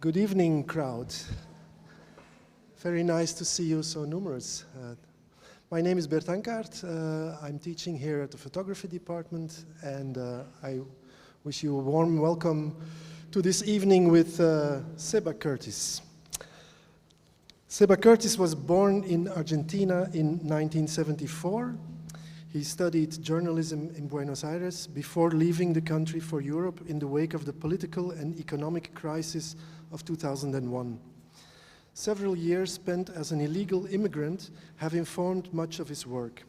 Good evening, crowd. Very nice to see you so numerous. My name is Bert Ankaert. I'm teaching here at the photography department, and I wish you a warm welcome to this evening with Seba Kurtis. Seba Kurtis was born in Argentina in 1974. He studied journalism in Buenos Aires before leaving the country for Europe in the wake of the political and economic crisis of 2001. Several years spent as an illegal immigrant have informed much of his work,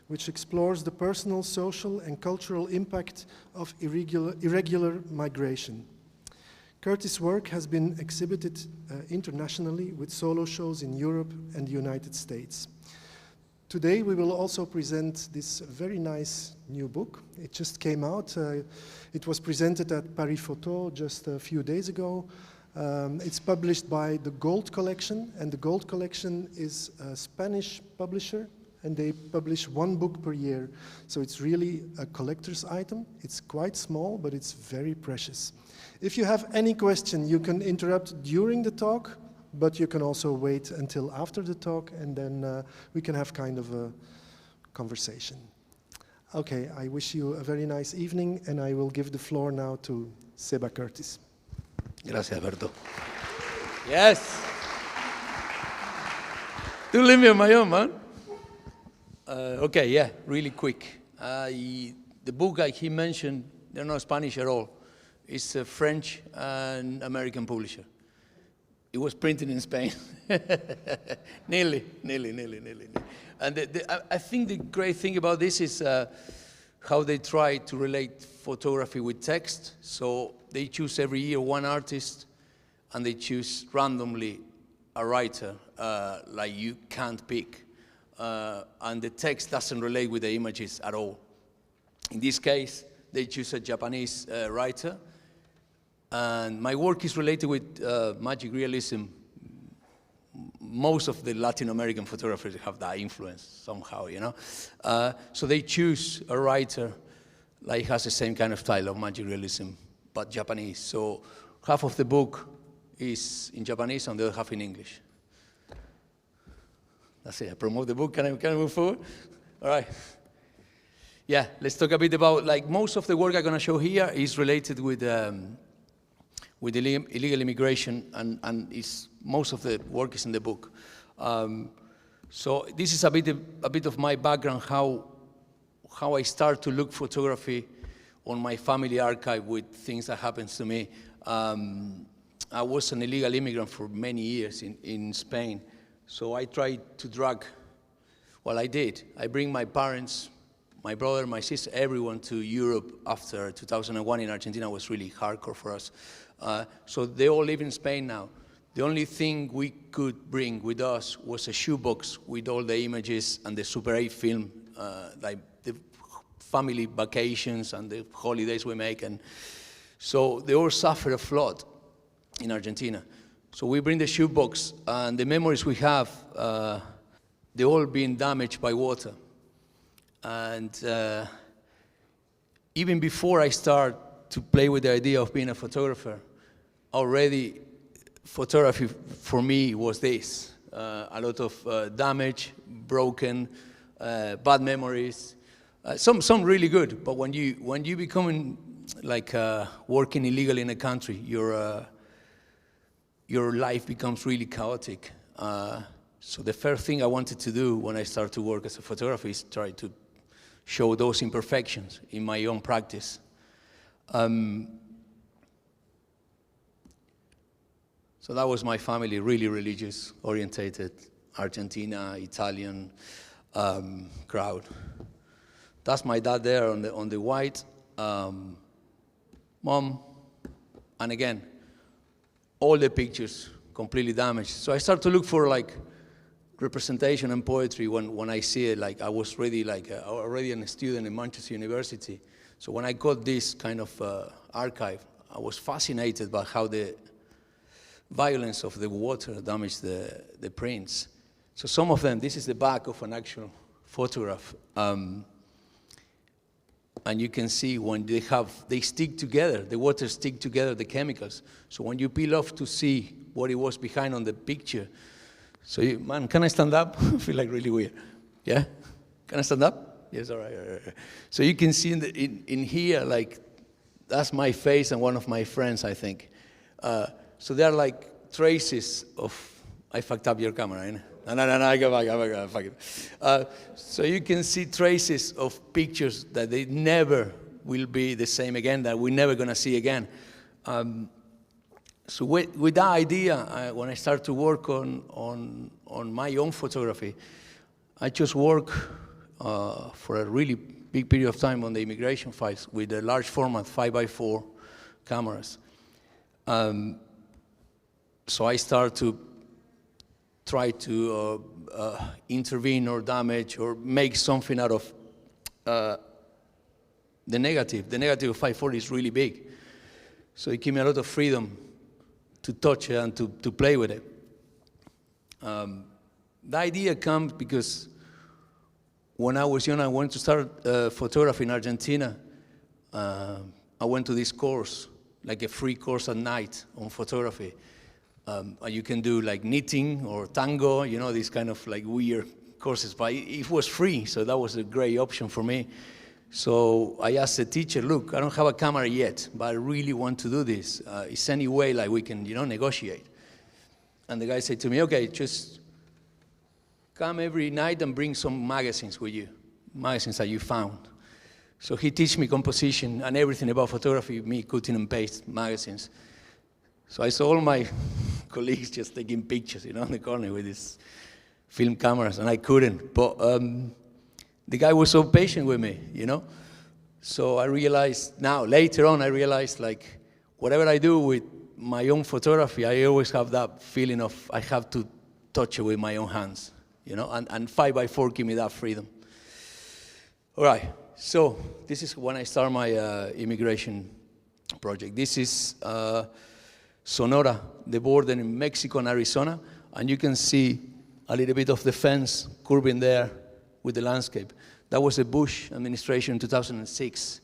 which explores the personal, social, and cultural impact of irregular migration. Kurtis' work has been exhibited internationally with solo shows in Europe and the United States. Today we will also present this very nice new book. It just came out. It was presented at Paris Photo just a few days ago. It's published by the Gold Collection, and the Gold Collection is a Spanish publisher, and they publish one book per year. So it's really a collector's item. It's quite small, but it's very precious. If you have any question, you can interrupt during the talk, but you can also wait until after the talk, and then we can have kind of a conversation. Okay, I wish you a very nice evening, and I will give the floor now to Seba Kurtis. Gracias, Alberto. Yes. Don't leave me on my own, man. Okay, yeah, really quick. The book he mentioned, they're not Spanish at all. It's a French and American publisher. It was printed in Spain. nearly. And I think the great thing about this is how they try to relate photography with text. So they choose every year one artist, and they choose randomly a writer, like you can't pick. And the text doesn't relate with the images at all. In this case, they choose a Japanese writer. And my work is related with magic realism. Most of the Latin American photographers have that influence somehow, you know. So they choose a writer like has the same kind of style of magic realism, but Japanese. So half of the book is in Japanese and the other half in English. That's it. I promote the book. Can I move forward? All right. Yeah, let's talk a bit about, like, most of the work I'm going to show here is related with illegal immigration, and most of the work is in the book. So this is a bit of my background, how I start to look photography on my family archive with things that happens to me. I was an illegal immigrant for many years in Spain, so I tried to I did. I bring my parents, my brother, my sister, everyone to Europe after 2001 in Argentina was really hardcore for us. So they all live in Spain now. The only thing we could bring with us was a shoebox with all the images and the Super 8 film, like the family vacations and the holidays we make. And so they all suffer a flood in Argentina. So we bring the shoebox, and the memories we have, they're all being damaged by water. And even before I start to play with the idea of being a photographer, already photography for me was this. A lot of damage, broken, bad memories, some really good, but when you become like working illegally in a country, your life becomes really chaotic. So the first thing I wanted to do when I started to work as a photographer is try to show those imperfections in my own practice. So that was my family, really religious, orientated, Argentina, Italian crowd. That's my dad there on the white. Mom, and again, all the pictures completely damaged. So I started to look for like representation and poetry when I see it. Like I was already a student in Manchester University. So when I got this kind of archive, I was fascinated by how the violence of the water damaged the prints. So some of them, this is the back of an actual photograph. And you can see when they stick together, the water stick together, the chemicals. So when you peel off to see what it was behind on the picture. So man, can I stand up? I feel like really weird. Yeah? Can I stand up? Yes, all right. So you can see in here, like, that's my face and one of my friends, I think. So there are like traces of, I fucked up your camera, eh? No, I go back, fuck it. So you can see traces of pictures that they never will be the same again, that we're never gonna see again. So with that idea, when I started to work on my own photography, I just work for a really big period of time on the immigration files with a large format 5x4 cameras. So I start to try to intervene or damage or make something out of the negative. The negative of 540 is really big. So it gave me a lot of freedom to touch it and to play with it. The idea comes because when I was young, I wanted to start photography in Argentina. I went to this course, like a free course at night on photography. You can do like knitting or tango, you know, these kind of like weird courses, but it was free, so that was a great option for me. So I asked the teacher, look, I don't have a camera yet, but I really want to do this. Is any way like we can, you know, negotiate? And the guy said to me, okay, just come every night and bring some magazines with you, magazines that you found. So he teach me composition and everything about photography, me cutting and paste magazines. So I saw all my colleagues just taking pictures, you know, in the corner with these film cameras, and I couldn't. But the guy was so patient with me, you know. So I realized now, later on, I realized like whatever I do with my own photography, I always have that feeling of I have to touch it with my own hands, you know, and 5x4 give me that freedom. All right, so this is when I start my immigration project. This is Sonora, the border in Mexico and Arizona, and you can see a little bit of the fence curving there with the landscape. That was the Bush administration in 2006.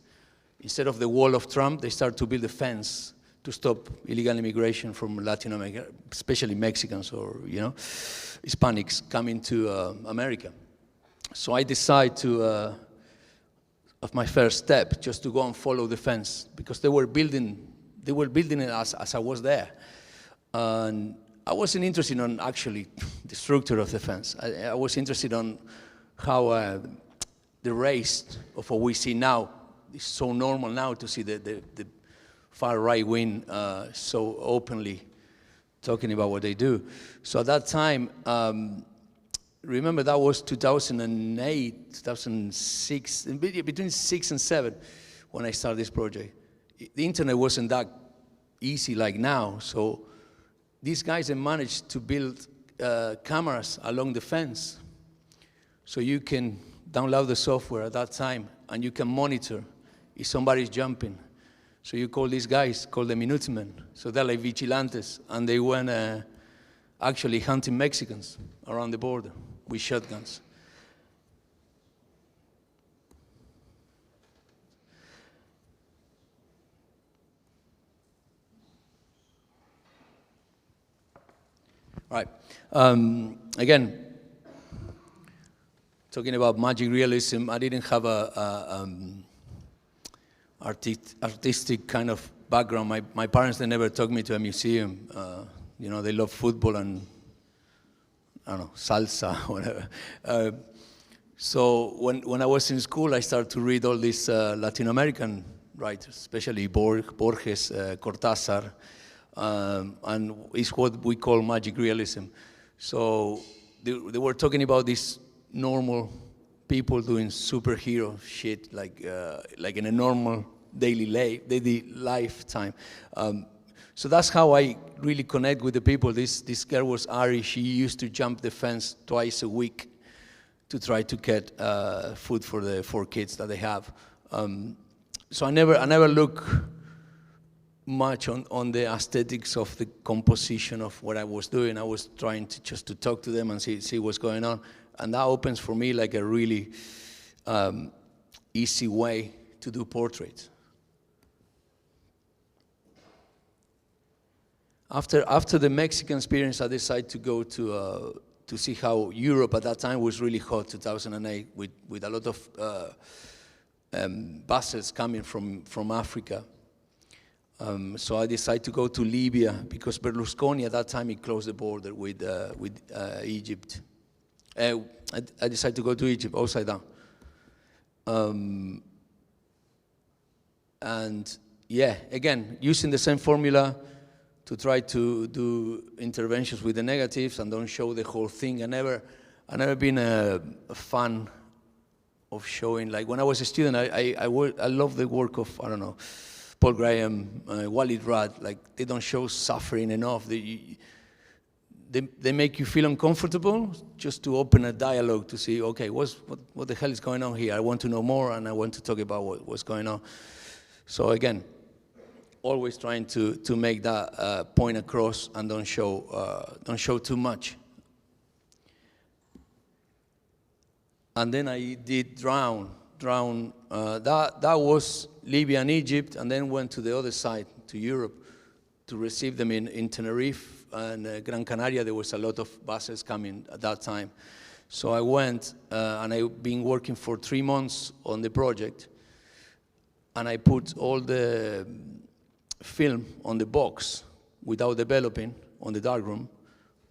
Instead of the wall of Trump, they started to build a fence to stop illegal immigration from Latin America, especially Mexicans or, you know, Hispanics coming to America. So I decided to, of my first step, just to go and follow the fence, because they were building it as I was there. And I wasn't interested in actually the structure of the fence. I was interested on how the race of what we see now is so normal now to see the far right wing so openly talking about what they do. So at that time, remember that was 2008, 2006, between 6 and 7 when I started this project. The internet wasn't that easy like now, so these guys have managed to build cameras along the fence. So you can download the software at that time and you can monitor if somebody's jumping. So you call these guys, call them Minutemen. So they're like vigilantes, and they went actually hunting Mexicans around the border with shotguns. All right. Again, talking about magic realism, I didn't have a artistic kind of background. My parents, they never took me to a museum. You know, they love football and, I don't know, salsa, whatever. So when I was in school, I started to read all these Latin American writers, especially Borges, Cortázar, and it's what we call magic realism. So they were talking about these normal people doing superhero shit, like in a normal daily lifetime. So that's how I really connect with the people. This girl was Ari. She used to jump the fence twice a week to try to get food for the 4 kids that they have. So I never look much on the aesthetics of the composition of what I was doing. I was trying to just to talk to them and see what's going on. And that opens for me like a really easy way to do portraits. After the Mexican experience, I decided to go to see how Europe at that time was really hot, 2008, with a lot of buses coming from Africa. So I decided to go to Libya because Berlusconi at that time he closed the border with Egypt. I decided to go to Egypt, upside down. And yeah, again, using the same formula to try to do interventions with the negatives and don't show the whole thing. I never been a fan of showing. Like when I was a student, I love the work of, I don't know, Paul Graham, Walid Rad. Like they don't show suffering enough. They make you feel uncomfortable just to open a dialogue to see, okay, what the hell is going on here? I want to know more and I want to talk about what's going on. So again, always trying to make that point across and don't show too much. And then I did Drown. That was Libya and Egypt, and then went to the other side, to Europe, to receive them in Tenerife and Gran Canaria. There was a lot of buses coming at that time. So I went, and I've been working for 3 months on the project, and I put all the film on the box without developing on the dark room,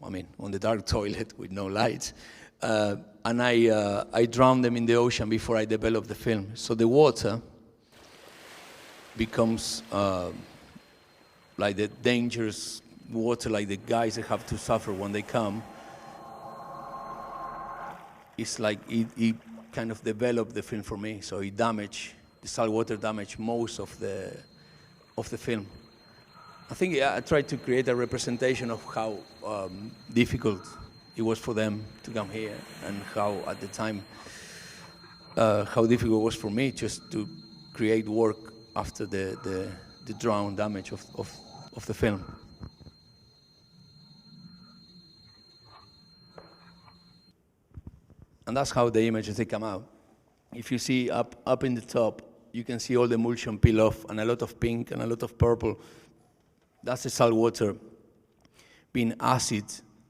on the dark toilet with no lights, and I drowned them in the ocean before I developed the film. So the water becomes like the dangerous water, like the guys that have to suffer when they come. It's like it kind of developed the film for me, so the salt water damaged most of the film. I think I tried to create a representation of how difficult it was for them to come here, and how at the time how difficult it was for me just to create work after the drown damage of the film. And that's how the images they come out. If you see up in the top, you can see all the emulsion peel off, and a lot of pink and a lot of purple. That's the salt water being acid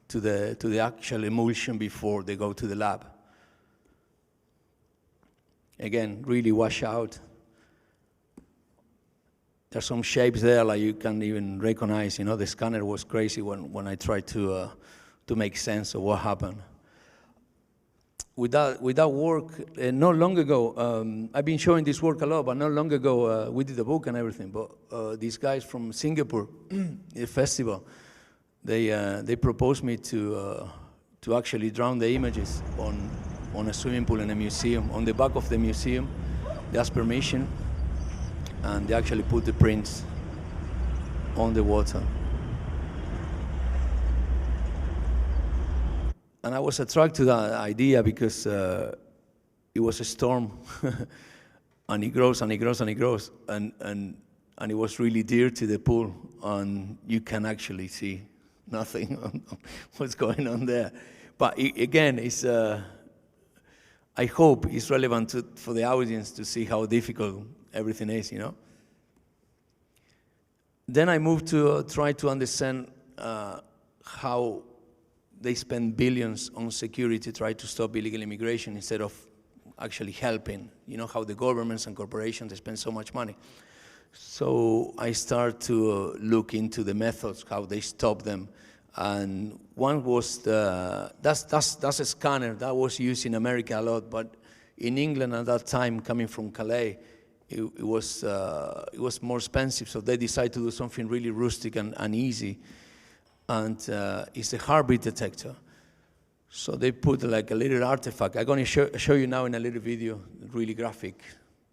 to the actual emulsion before they go to the lab. Again, really wash out. There's some shapes there like you can't even recognize. The scanner was crazy when I tried to make sense of what happened. With that work, not long ago, I've been showing this work a lot, but not long ago we did a book and everything. But these guys from Singapore, the festival, they proposed me to actually drown the images on a swimming pool in a museum. On the back of the museum, they asked permission, and they actually put the prints on the water. And I was attracted to that idea because it was a storm, and it grows and it grows and it grows, and it was really dear to the pool, and you can actually see nothing on what's going on there. But again, it's I hope it's relevant for the audience to see how difficult everything is, Then I moved to try to understand how they spend billions on security to try to stop illegal immigration instead of actually helping. How the governments and corporations, they spend so much money. So I started to look into the methods, how they stop them. And one was that's a scanner that was used in America a lot, but in England at that time, coming from Calais, it was more expensive. So they decided to do something really rustic and easy. And it's a heartbeat detector. So they put like a little artifact. I'm going to show you now in a little video, really graphic.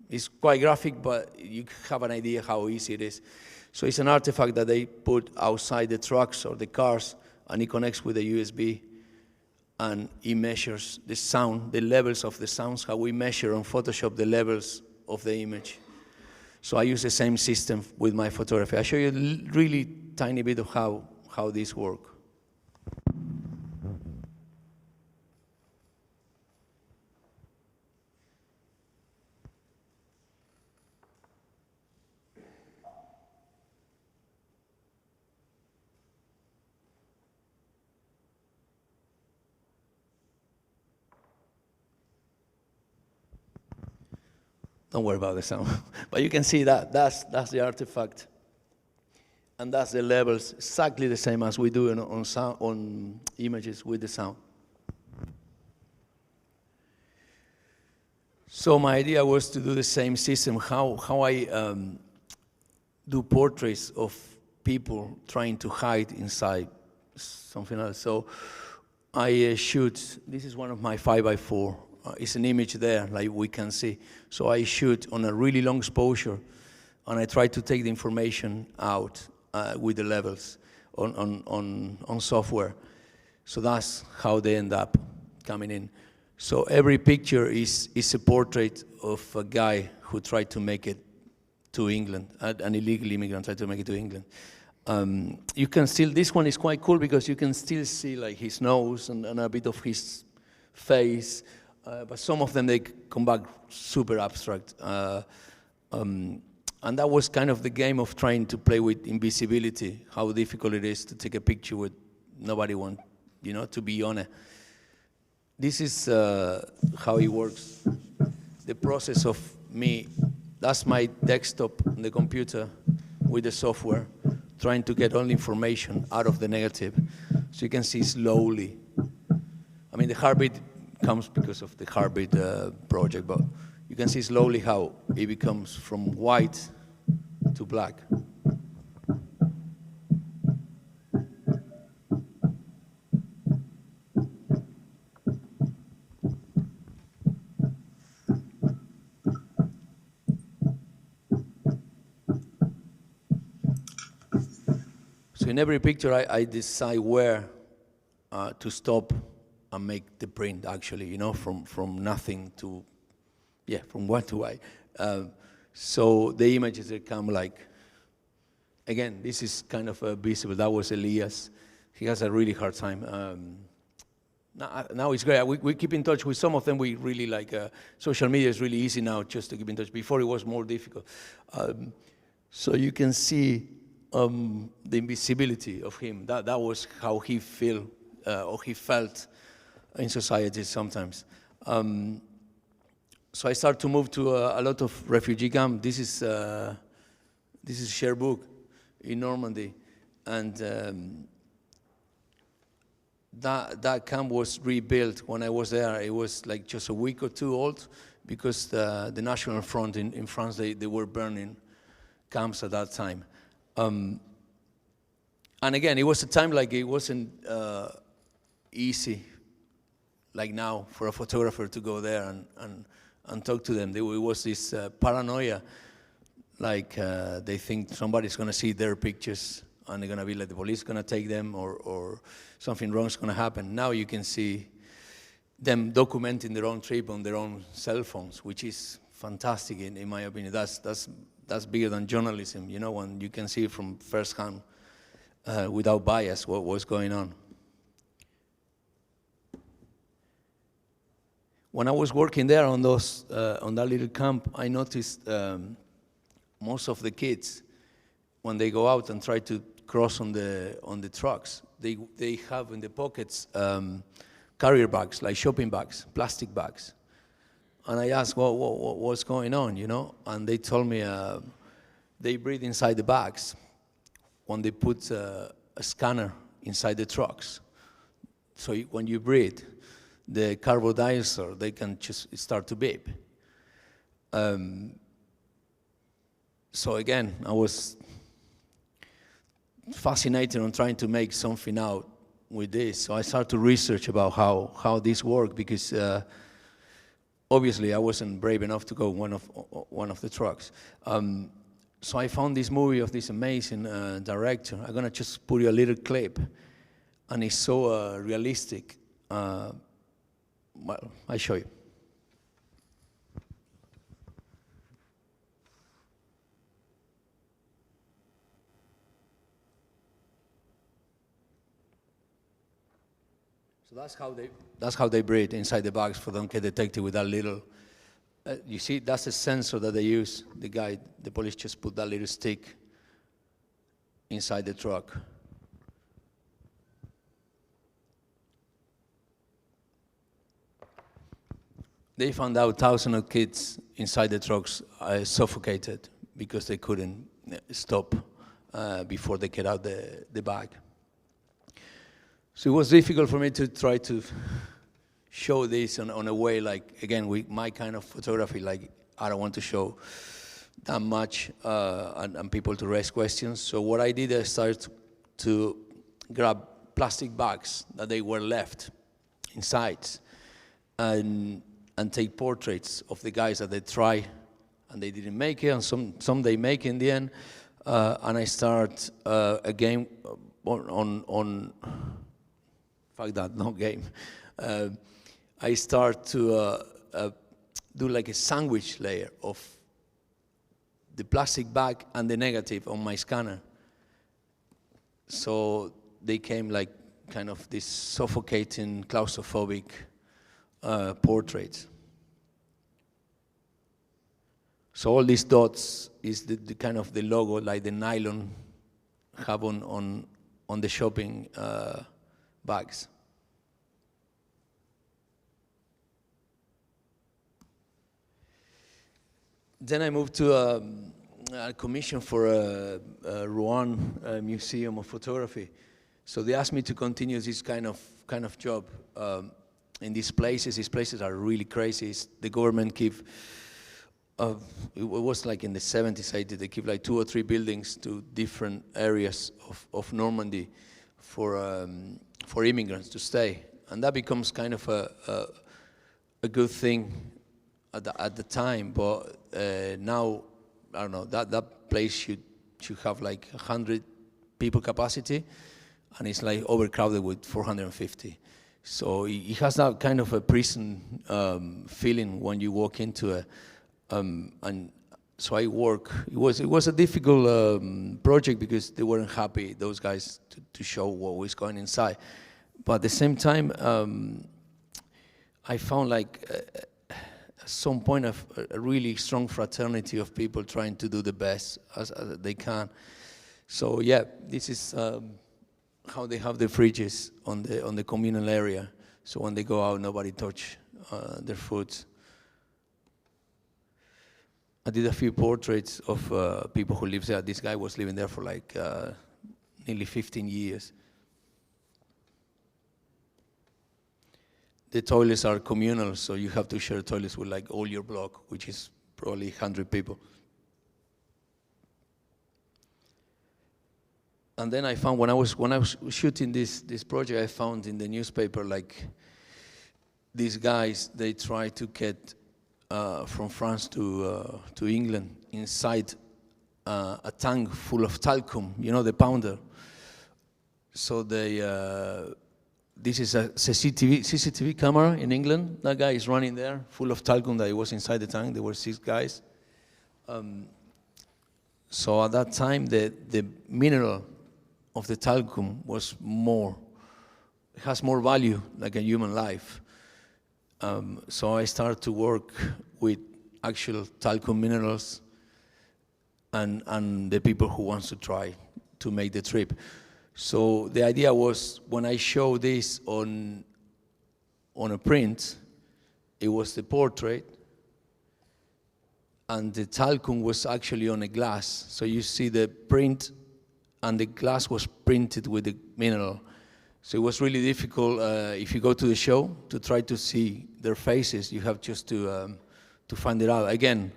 It's quite graphic, but you have an idea how easy it is. So it's an artifact that they put outside the trucks or the cars, and it connects with a USB, and it measures the sound, the levels of the sounds, how we measure on Photoshop the levels of the image. So I use the same system with my photography. I'll show you a really tiny bit of how this works. Don't worry about the sound. But you can see that. That's the artifact. And that's the levels, exactly the same as we do on images with the sound. So my idea was to do the same system, how I do portraits of people trying to hide inside something else. So I shoot, this is one of my 5x4. It's an image there, like we can see. So I shoot on a really long exposure, and I try to take the information out with the levels on software. So that's how they end up coming in. So every picture is a portrait of a guy who tried to make it to England, an illegal immigrant tried to make it to England. You can still, this one is quite cool because you can still see like his nose and a bit of his face, but some of them, they come back super abstract. And that was kind of the game of trying to play with invisibility, how difficult it is to take a picture with nobody want, to be on it. This is how it works. The process of me, that's my desktop on the computer with the software, trying to get all the information out of the negative. So you can see slowly. I mean, the heartbeat comes because of the heartbeat project, but you can see slowly how it becomes from white to black. So in every picture, I decide where to stop and make the print, actually, from nothing to, from what to why. So the images, they come like, again, this is kind of visible. That was Elias. He has a really hard time. Now it's great. We keep in touch with some of them. We really like, social media is really easy now just to keep in touch. Before it was more difficult. So you can see the invisibility of him. That was how he or he felt in society sometimes. So I started to move to a lot of refugee camps. This is Cherbourg in Normandy, and that camp was rebuilt when I was there. It was like just a week or two old because the National Front in France, they were burning camps at that time. And again, it was a time like it wasn't easy, like now, for a photographer to go there and talk to them. There was this paranoia, like they think somebody's going to see their pictures and they're going to be like, the police is going to take them or something wrong is going to happen. Now you can see them documenting their own trip on their own cell phones, which is fantastic in my opinion. That's bigger than journalism, when you can see from first hand without bias what was going on. When I was working there on that little camp, I noticed most of the kids, when they go out and try to cross on the trucks, they have in the pockets carrier bags, like shopping bags, plastic bags. And I asked, what's going on, And they told me they breathe inside the bags when they put a scanner inside the trucks. So when you breathe, the carbon dioxide, they can just start to beep. So again, I was fascinated on trying to make something out with this. So I started to research about how this worked because obviously I wasn't brave enough to go one of the trucks. So I found this movie of this amazing director. I'm gonna just put you a little clip, and it's so realistic. Well, I'll show you. So that's how they breathe inside the bags for them to get detected with that little. You see, that's a sensor that they use. The police just put that little stick inside the truck. They found out thousands of kids inside the trucks suffocated because they couldn't stop before they get out the bag. So it was difficult for me to try to show this on a way, like, again, with my kind of photography, like, I don't want to show that much and people to raise questions. So what I did, I started to grab plastic bags that they were left inside and take portraits of the guys that they try and they didn't make it, and some they make in the end. And I start a game on fuck that, no game. I start to do like a sandwich layer of the plastic bag and the negative on my scanner. So they came like kind of this suffocating, claustrophobic portraits. So all these dots is the kind of the logo, like the nylon have on the shopping bags. Then I moved to a commission for a Rouen Museum of Photography. So they asked me to continue this kind of job in these places. These places are really crazy. The government give, it was like in the 70s, 80s, they give like 2 or 3 buildings to different areas of Normandy for immigrants to stay. And that becomes kind of a good thing at the time, but now, I don't know, that place should have like 100 people capacity, and it's like overcrowded with 450. So it has that kind of a prison feeling when you walk into it. And so I work. It was a difficult project because they weren't happy, those guys, to show what was going inside. But at the same time, I found like at some point a really strong fraternity of people trying to do the best as they can. So yeah, this is how they have the fridges on the communal area. So when they go out, nobody touch their food. I did a few portraits of people who live there. This guy was living there for like nearly 15 years. The toilets are communal, so you have to share toilets with like all your block, which is probably 100 people. And then I found when I was shooting this project, I found in the newspaper like these guys, they try to get from France to England inside a tank full of talcum, you know, the pounder. So they. This is a CCTV camera in England. That guy is running there, full of talcum that was inside the tank. There were 6 guys. So at that time, the mineral of the talcum was it has more value, like a human life. So I started to work with actual talcum minerals and the people who wants to try to make the trip. So the idea was, when I show this on a print, it was the portrait, and the talcum was actually on a glass. So you see the print, and the glass was printed with the mineral. So it was really difficult, if you go to the show, to try to see their faces. You have just to find it out. Again,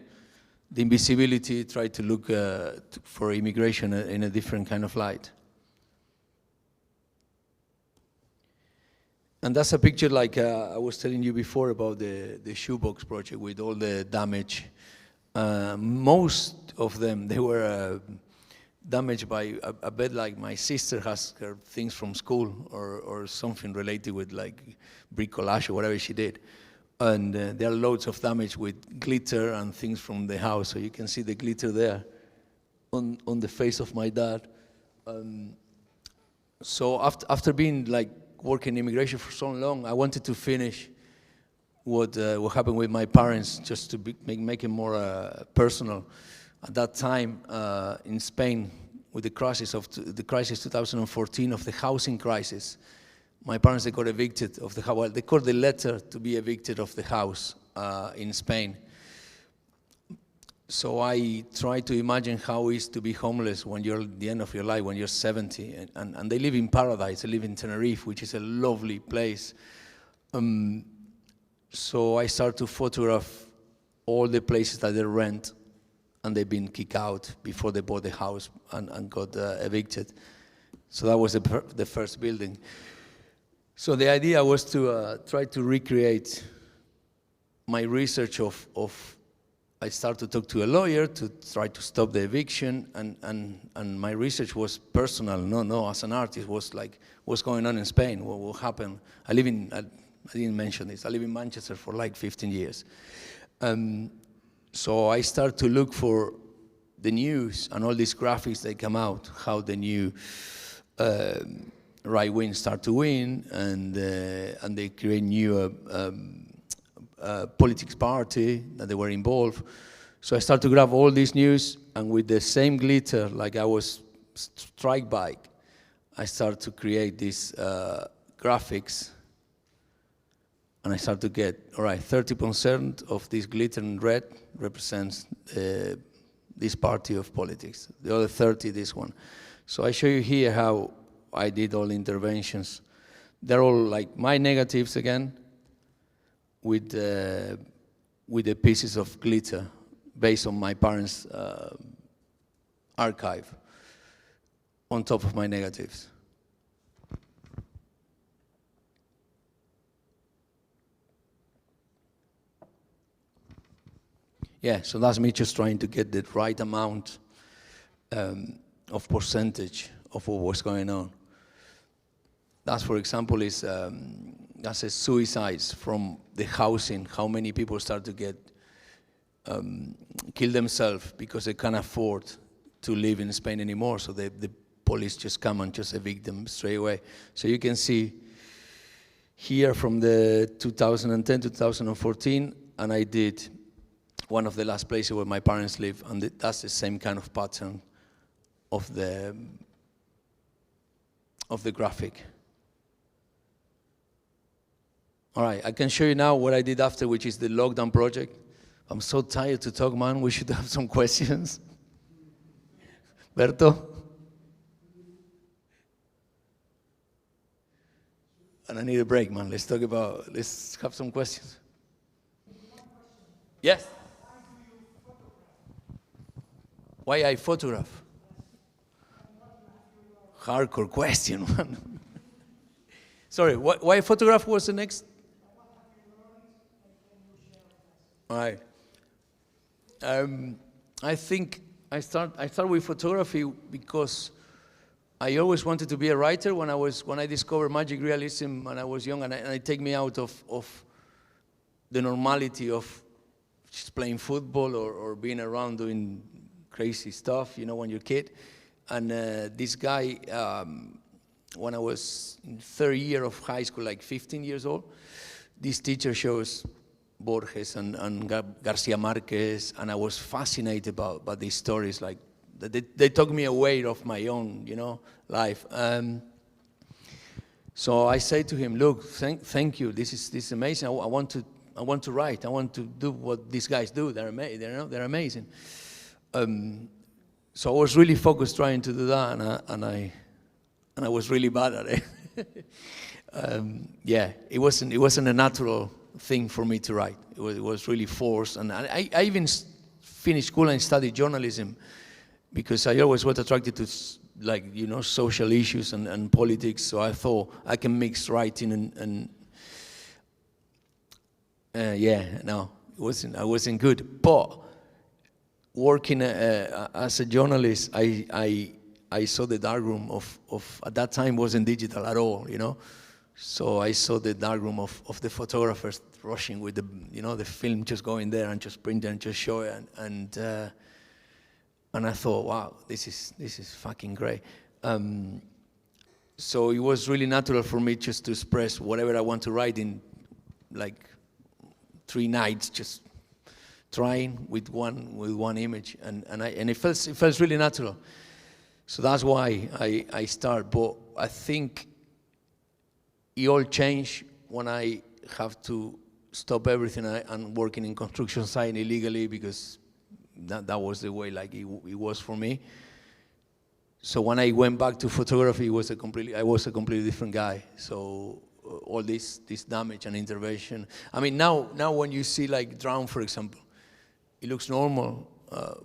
the invisibility, try to look for immigration in a different kind of light. And that's a picture like I was telling you before about the shoebox project with all the damage. Most of them, they were damaged by a bit like my sister has her things from school or something related with like bricolage or whatever she did. And there are loads of damage with glitter and things from the house. So you can see the glitter there on the face of my dad. So after being like working immigration for so long, I wanted to finish what happened with my parents, just to make it more personal. At that time in Spain, with the crisis 2014 of the housing crisis, my parents, they got evicted of the house. Well, they got the letter to be evicted of the house in Spain. So I try to imagine how it is to be homeless when you're at the end of your life, when you're 70. And they live in paradise. They live in Tenerife, which is a lovely place. So I start to photograph all the places that they rent and they've been kicked out before they bought the house and got evicted. So that was the first building. So the idea was to try to recreate my research of I started to talk to a lawyer to try to stop the eviction, and my research was personal, no, as an artist, was like, what's going on in Spain, what will happen? I didn't mention this, I live in Manchester for like 15 years. So I start to look for the news and all these graphics that come out, how the new right wing start to win, and they create new politics party that they were involved. So I start to grab all this news, and with the same glitter, like I was strike by, I start to create these graphics. And I start to get, all right, 30% of this glitter in red represents this party of politics. The other 30, this one. So I show you here how I did all the interventions. They're all like my negatives again, with the pieces of glitter based on my parents' archive on top of my negatives. Yeah, so that's me just trying to get the right amount of percentage of what was going on. That's, for example, that's a suicides from the housing, how many people start to get kill themselves because they can't afford to live in Spain anymore, so the police just come and just evict them straight away. So you can see here from the 2010, 2014, and I did one of the last places where my parents live, and that's the same kind of pattern of the graphic. All right, I can show you now what I did after, which is the lockdown project. I'm so tired to talk, man. We should have some questions. Berto? And I need a break, man. Let's have some questions. Yes? Why I photograph? Hardcore question, man. Sorry, why photograph was the next? All right. I think I start with photography because I always wanted to be a writer. When I discovered magic realism when I was young, and it take me out of the normality of just playing football or being around doing crazy stuff, you know, when you're a kid. And this guy, when I was in third year of high school, like 15 years old, this teacher shows Borges and Garcia Marquez, and I was fascinated by these stories. Like they took me away of my own, you know, life. So I say to him, "Look, thank you. This is amazing. I want to write. I want to do what these guys do. They're amazing." So I was really focused trying to do that, and I was really bad at it. Yeah, it wasn't a natural thing for me to write. It was really forced, and I even finished school and studied journalism because I always was attracted to, like, you know, social issues and politics. So I thought I can mix writing and yeah, no, I wasn't good. But working as a journalist, I saw the darkroom of at that time wasn't digital at all, you know. So I saw the darkroom of the photographers rushing with the, you know, the film, just going there and just print and just show it, and I thought, wow, this is fucking great. So it was really natural for me just to express whatever I want to write in like 3 nights, just trying with one image, and it felt really natural. So that's why I start. But I think it all changed when I have to stop everything and working in construction site illegally, because that was the way like it was for me. So when I went back to photography, I was a completely different guy. So all this damage and intervention. I mean, now when you see like drown, for example, it looks normal.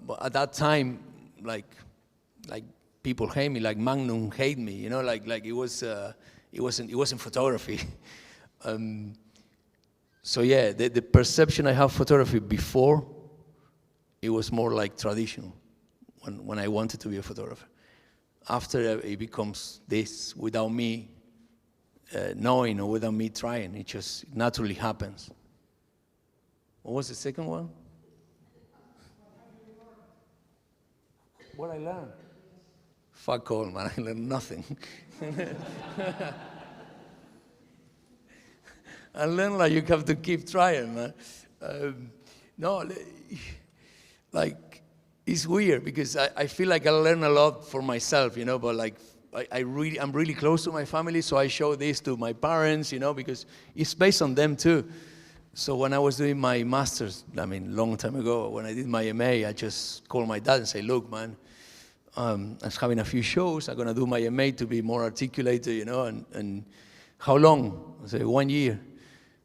But at that time, like people hate me, like Magnum hate me, you know, like it wasn't photography. So yeah, the perception I have photography before, it was more like traditional when I wanted to be a photographer. After it becomes this without me knowing or without me trying, it just naturally happens. What was the second one? What I learned? Fuck all, man, I learned nothing. I learned like you have to keep trying, man. No, like, it's weird because I feel like I learn a lot for myself, you know, but like I'm really close to my family, so I show this to my parents, you know, because it's based on them too. So when I was doing my master's, I mean, long time ago, when I did my MA, I just called my dad and say, look, man, I'm having a few shows, I'm gonna do my MA to be more articulated, you know, and how long? I say, 1 year.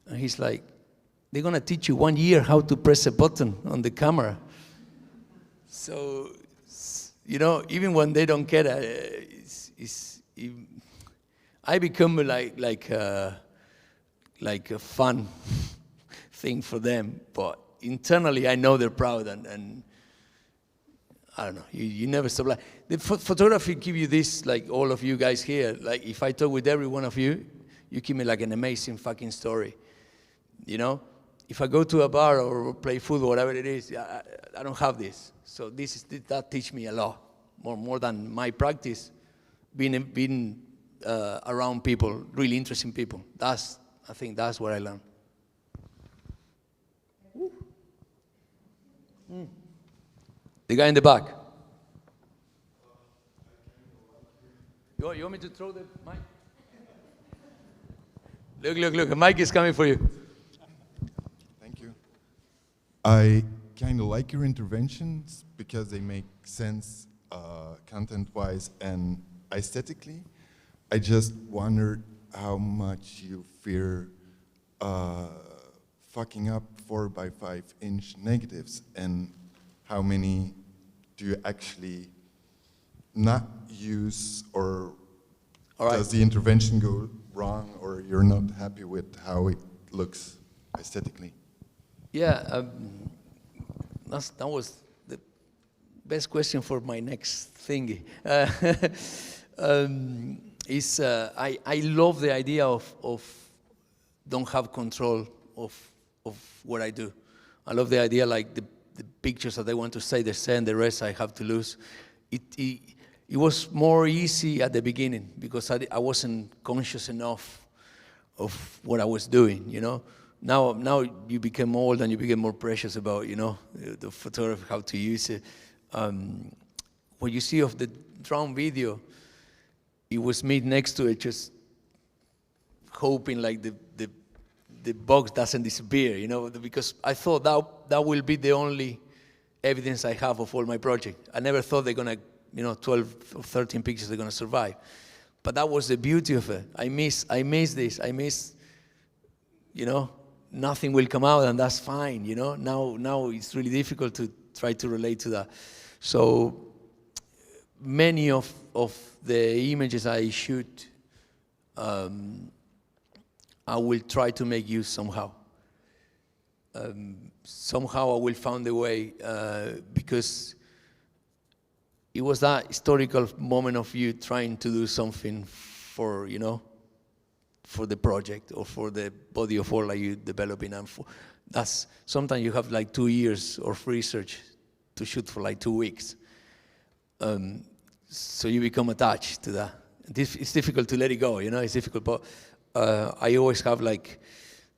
And he's like, they're gonna teach you 1 year how to press a button on the camera. So, you know, even when they don't get it, I become like a fun thing for them. But internally, I know they're proud, and I don't know. You never stop. Like the photography give you this, like all of you guys here. Like if I talk with every one of you, you give me like an amazing fucking story. You know, if I go to a bar or play football, whatever it is, I don't have this. So that teach me a lot, more than my practice, being around people, really interesting people. I think that's what I learned. The guy in the back. You want me to throw the mic? Look, the mic is coming for you. Thank you. I kind of like your interventions because they make sense content-wise and aesthetically. I just wondered how much you fear fucking up 4x5-inch negatives, and how many do you actually not use, or does the intervention go wrong, or you're not happy with how it looks aesthetically? Yeah, that was the best question for my next thingy. I love the idea of don't have control of what I do. I love the idea like the pictures that I want to say, they say, and the rest I have to lose. It was more easy at the beginning because I wasn't conscious enough of what I was doing, you know. Now you become old and you become more precious about, you know, the photography, how to use it. What you see of the drone video, it was me next to it, just hoping like the box doesn't disappear, you know, because I thought that will be the only evidence I have of all my project. I never thought they're gonna, you know, 12 or 13 pictures are gonna survive. But that was the beauty of it. I miss this. You know, nothing will come out, and that's fine, you know. Now it's really difficult to try to relate to that. So many of the images I shoot, I will try to make use somehow. Somehow I will find a way, because it was that historical moment of you trying to do something for, you know, for the project or for the body of work that you're developing. And that's sometimes you have like 2 years of research to shoot for like 2 weeks. So you become attached to that. It's difficult to let it go, you know, it's difficult. But I always have like,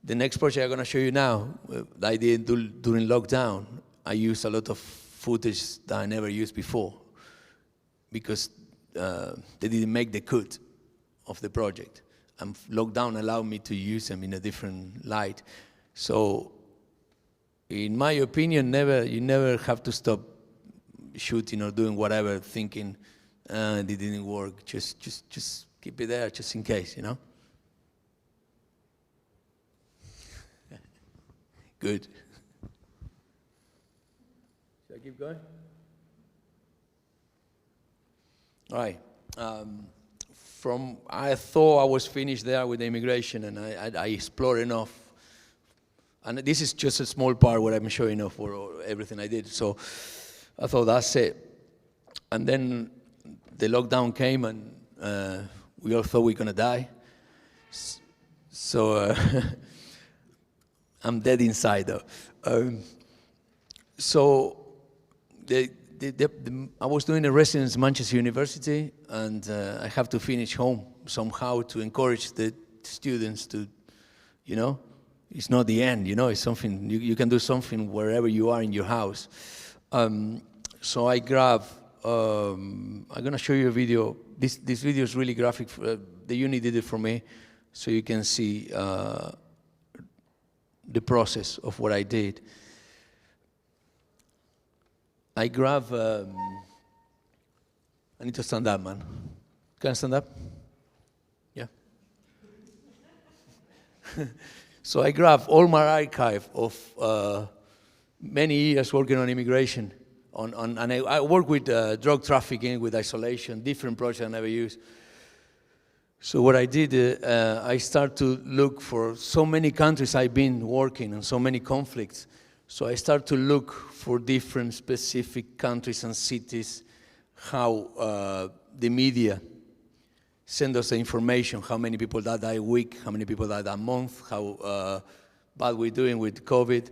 the next project I'm gonna show you now, that I did during lockdown, I used a lot of footage that I never used before because they didn't make the cut of the project. And lockdown allowed me to use them in a different light. So in my opinion, you never have to stop shooting or doing whatever, thinking it didn't work. Just keep it there, just in case, you know. Good. Should I keep going? All right. I thought I was finished there with the immigration, and I explored enough. And this is just a small part where I'm showing off for everything I did. So I thought that's it. And then the lockdown came, and we all thought we were gonna die. So I'm dead inside though. So I was doing a residence at Manchester University, and I have to finish home somehow to encourage the students to, you know, it's not the end, you know, it's something, you can do something wherever you are in your house. So I grab, I'm gonna show you a video. This video is really graphic. The uni did it for me, so you can see the process of what I did. I grab, I need to stand up, man. Can I stand up? Yeah. So I grab all my archive of many years working on immigration, and I work with drug trafficking, with isolation, different projects I never used. So what I did, I started to look for so many countries I've been working and so many conflicts. So I started to look for different specific countries and cities, how the media send us the information, how many people died a week, how many people died a month, how bad we're doing with COVID.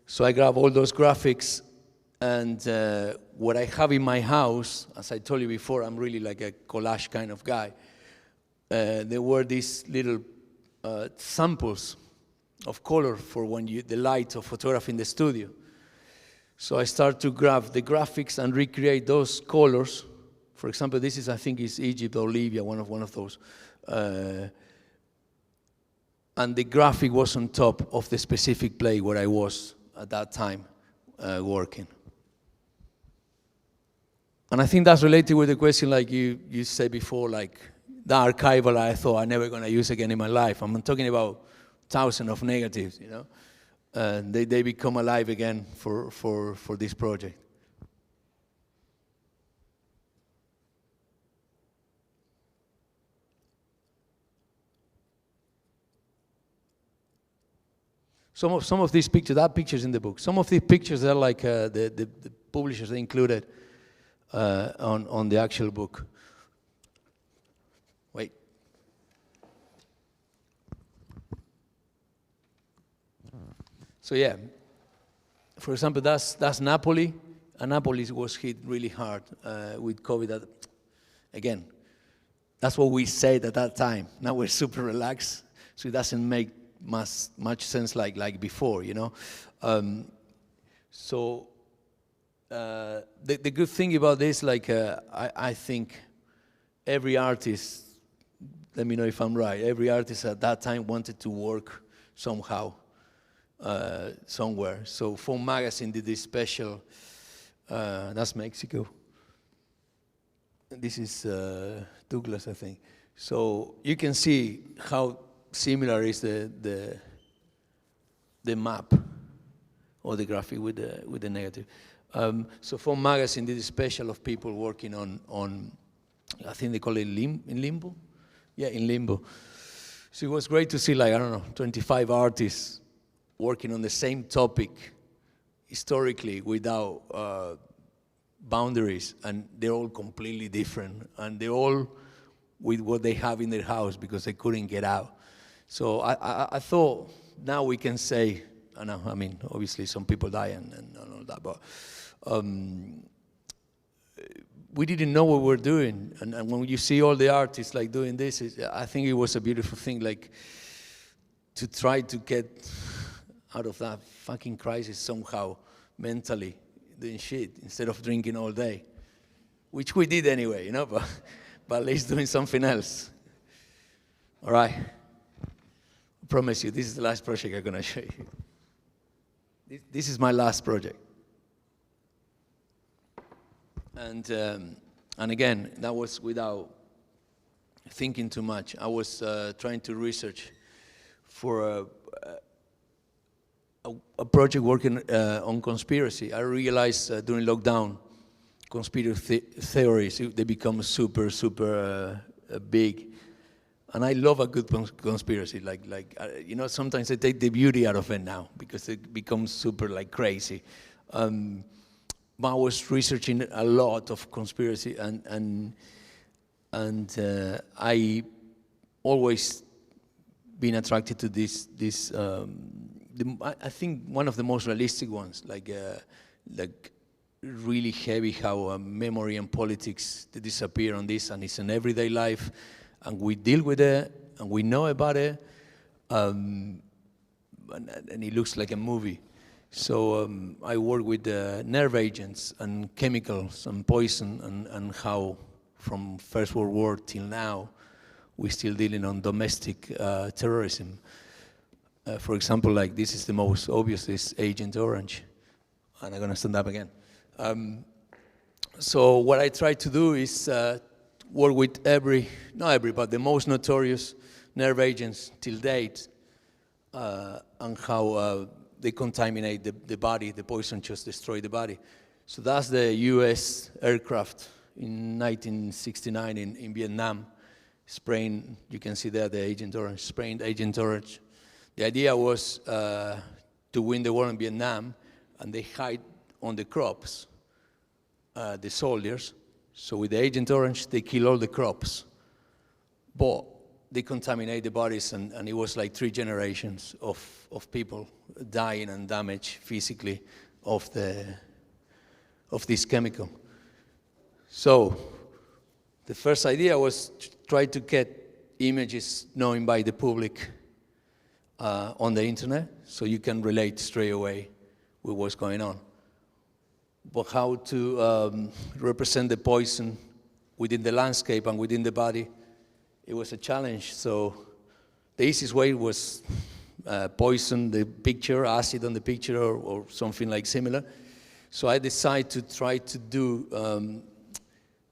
So I grab all those graphics, and what I have in my house, as I told you before, I'm really like a collage kind of guy. There were these little samples of color for when the light of photography in the studio. So I start to grab the graphics and recreate those colors. For example, this is, I think, is Egypt or Libya, one of those. And the graphic was on top of the specific place where I was at that time working. And I think that's related with the question, like you said before, like the archival I thought I'm never going to use again in my life. I'm talking about thousands of negatives, you know. They become alive again for this project. Some of these pictures, that pictures in the book. Some of these pictures are like the publishers included on the actual book. Wait. So yeah, for example, that's Napoli, and Napoli was hit really hard with COVID. Again, that's what we said at that time. Now we're super relaxed, so it doesn't make much sense like before, you know. So the good thing about this, like I think every artist, let me know if I'm right, every artist at that time wanted to work somehow, somewhere. So Phone Magazine did this special, that's Mexico. This is Douglas, I think. So you can see how similar is the map or the graphic with the negative. So Phone Magazine did a special of people working on I think they call it in limbo? Yeah, in limbo. So it was great to see, like, I don't know, 25 artists working on the same topic historically without boundaries, and they're all completely different, and they're all with what they have in their house because they couldn't get out. So I thought now we can say, I mean, obviously some people die and all that, but we didn't know what we were doing. And when you see all the artists like doing this, I think it was a beautiful thing, like to try to get out of that fucking crisis somehow mentally, doing shit instead of drinking all day, which we did anyway, you know, but at least doing something else. All right. I promise you, this is the last project I'm going to show you. This is my last project. And again, that was without thinking too much. I was trying to research for a project working on conspiracy. I realized during lockdown, conspiracy theories, they become super, super big. And I love a good conspiracy. You know, sometimes I take the beauty out of it now because it becomes super like crazy. But I was researching a lot of conspiracy, and I always been attracted to this. I think one of the most realistic ones, like really heavy how memory and politics they disappear on this, and it's an everyday life, and we deal with it, and we know about it, and it looks like a movie. So I work with nerve agents and chemicals and poison, and how from First World War till now we're still dealing on domestic terrorism. For example, like this is the most obvious, this Agent Orange, and I'm gonna stand up again. So what I try to do is work with not every, but the most notorious nerve agents till date, and how they contaminate the body. The poison just destroy the body. So that's the U.S. aircraft in 1969 in Vietnam, spraying, you can see there the Agent Orange, spraying Agent Orange. The idea was to win the war in Vietnam, and they hide on the crops, the soldiers. So with the Agent Orange, they kill all the crops. But they contaminate the bodies, and it was like 3 generations of people dying and damaged physically of this chemical. So the first idea was to try to get images known by the public on the internet, so you can relate straight away with what's going on. But how to represent the poison within the landscape and within the body, it was a challenge. So the easiest way was poison the picture, acid on the picture, or something like similar. So I decided to try to do,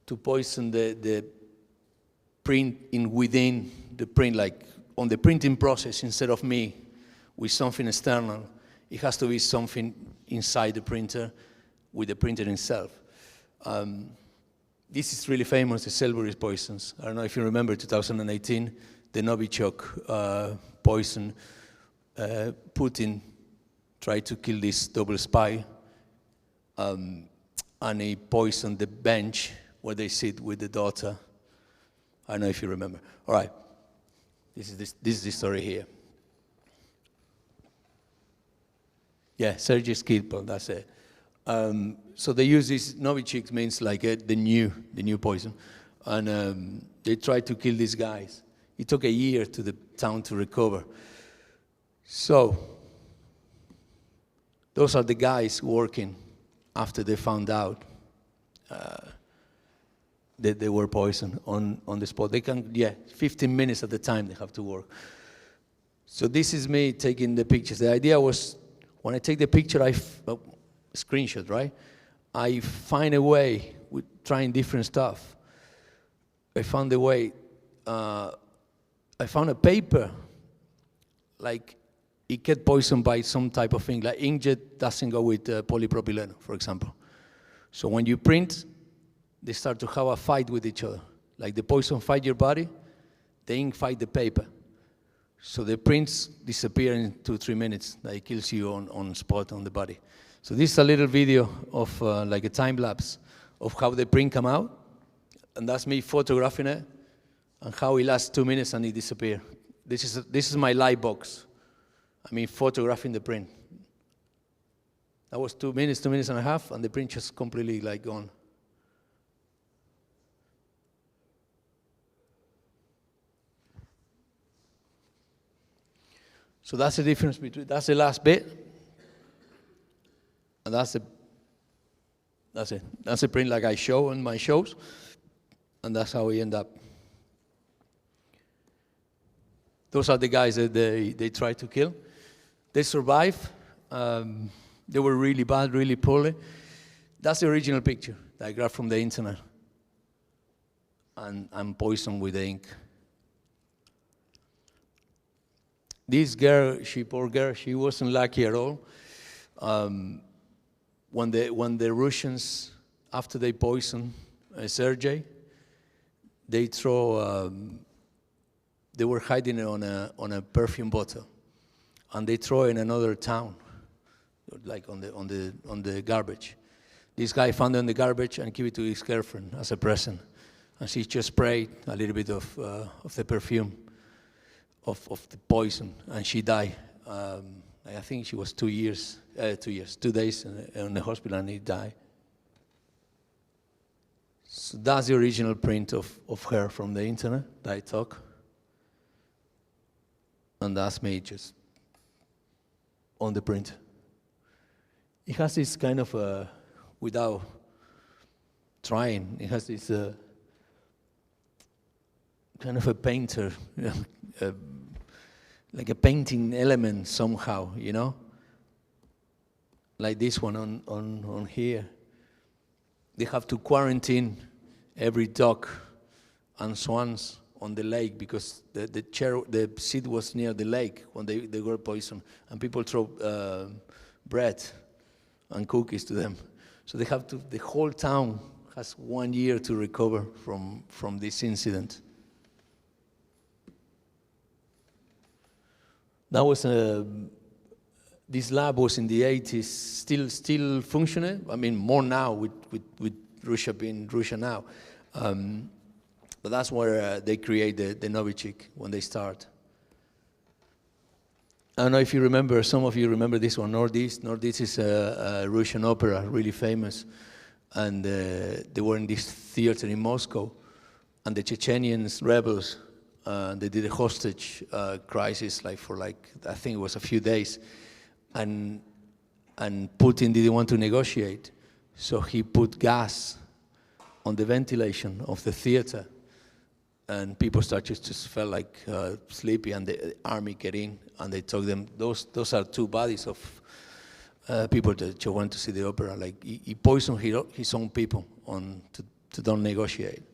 to poison the print within the print, like on the printing process, instead of me with something external. It has to be something inside the printer with the printer itself. This is really famous, the Selbury poisons. I don't know if you remember 2018, the Novichok poison. Putin tried to kill this double spy, and he poisoned the bench where they sit with the daughter. I don't know if you remember. All right, this is the story here. Yeah, Sergei Skripal, that's it. So they use this, Novichok means like the new poison. And they tried to kill these guys. It took a year to the town to recover. So those are the guys working after they found out that they were poisoned on the spot. They can, 15 minutes at the time they have to work. So this is me taking the pictures. The idea was, when I take the picture, screenshot, right? I find a way with trying different stuff. I found a way, I found a paper, like it get poisoned by some type of thing, like inkjet doesn't go with polypropylene, for example. So when you print, they start to have a fight with each other. Like the poison fight your body, the ink fight the paper. So the prints disappear in 2-3 minutes. That kills you on spot on the body. So this is a little video of like a time lapse of how the print come out, and that's me photographing it, and how it lasts 2 minutes and it disappears. This is my light box. I mean, photographing the print. That was 2 minutes and a half, and the print just completely like gone. So that's the difference between, that's the last bit, and that's it. That's a print like I show in my shows, and that's how we end up. Those are the guys that they try to kill. They survive. They were really bad, really poorly. That's the original picture that I grabbed from the internet. And poisoned with the ink. This girl, poor girl, she wasn't lucky at all. When the Russians, after they poisoned Sergei, they were hiding it on a perfume bottle, and they throw it in another town, like on the garbage. This guy found it in the garbage and gave it to his girlfriend as a present, and she just sprayed a little bit of the perfume, of the poison, and she died. I think she was 2 days in the hospital, and he died. So that's the original print of her from the internet that I took. And that's me just on the print. It has this kind of, without trying, it has this kind of a painter, like a painting element somehow, you know? Like this one on here. They have to quarantine every duck and swans on the lake because the seed was near the lake when they were poisoned, and people throw bread and cookies to them. So they have to, the whole town has 1 year to recover from this incident. That was this lab was in the 80s, still functioning. I mean, more now with Russia being Russia now. But that's where they create the Novichok when they start. I don't know if you remember, some of you remember this one, Northeast. Northeast is a Russian opera, really famous. And they were in this theater in Moscow. And the Chechenians rebels, they did a hostage crisis for I think it was a few days. And Putin didn't want to negotiate. So he put gas on the ventilation of the theater. And people just felt like sleepy, and the army get in, and they took them. Those are two bodies of people that want to see the opera. Like he poisoned his own people to don't negotiate.